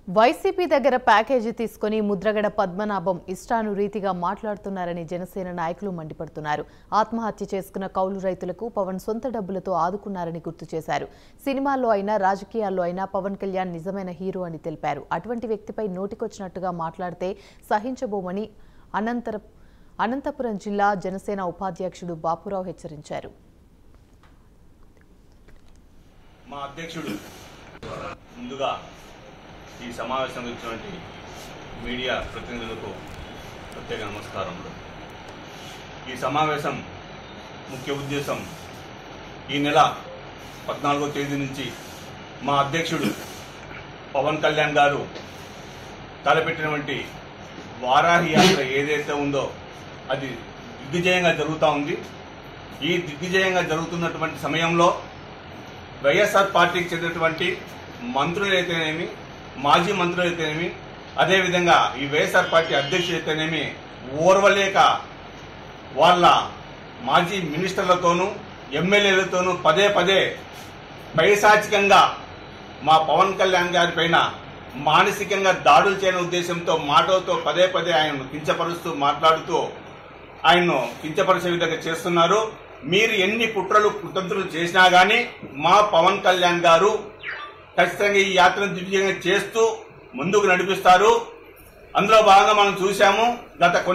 YCP దగ్గర package తీసుకుని ముద్రగడ పద్మనాభం ఇష్టానురీతిగా మాట్లాడుతున్నారని జనసేన నాయకులు మండిపడుతున్నారు. ఆత్మహత్య చేసుకున్న కౌలు రైతులకు పవన్ సొంత డబ్బులతో ఆదుకున్నారని గుర్తు చేశారు. సినిమాల్లో అయినా రాజకీయాల్లో అయినా పవన్ కళ్యాణ్ నిజమైన హీరో అని తెలిపారు. అటువంటి వ్యక్తిపై నోటికొచ్చినట్టుగా మాట్లాడితే సహించబోమని అనంతపురం జిల్లా జనసేన ఉపాధ్యక్షుడు బాపురావు హెచ్చరించారు. మా అధ్యక్షుడు ముందుగా ఈ సమావేశంలో ఇచ్చినటువంటి మీడియా ప్రతినిధులకు ప్రత్యేక నమస్కారములు. ఈ సమావేశం ముఖ్య ఉద్దేశం ఈ నెల 14వ తేదీ నుంచి మా అధ్యక్షుడు పవన్ కళ్యాణ్ గారు తలపెట్టినటువంటి వారాహి యాత్ర ఏదైతే ఉందో అది దిగ్విజయంగా జరుగుతూ ఉంది. ఈ దిగ్విజయంగా జరుగుతున్నటువంటి సమయంలో వైఎస్ఆర్ పార్టీకి చెందినటువంటి మంత్రులైతేనేమి, మాజీ మంత్రులైతేనేమి, అదేవిధంగా ఈ వైఎస్ఆర్ పార్టీ అధ్యక్షులైతేనేమి ఓర్వలేక వాళ్ళ మాజీ మినిస్టర్లతోనూ ఎమ్మెల్యేలతోనూ పదే పదే పైశాచికంగా మా పవన్ కళ్యాణ్ గారి పైన మానసికంగా దాడులు చేయని ఉద్దేశంతో మాటలతో పదే పదే ఆయన్ను కించపరుస్తూ మాట్లాడుతూ ఆయన్ను కించపరిచే విధంగా చేస్తున్నారు. మీరు ఎన్ని కుట్రలు చేసినా గానీ మా పవన్ కళ్యాణ్ గారు ఖచ్చితంగా ఈ యాత్రను దిగ్విజయంగా చేస్తూ ముందుకు నడిపిస్తారు. అందులో భాగంగా మనం చూశాము గత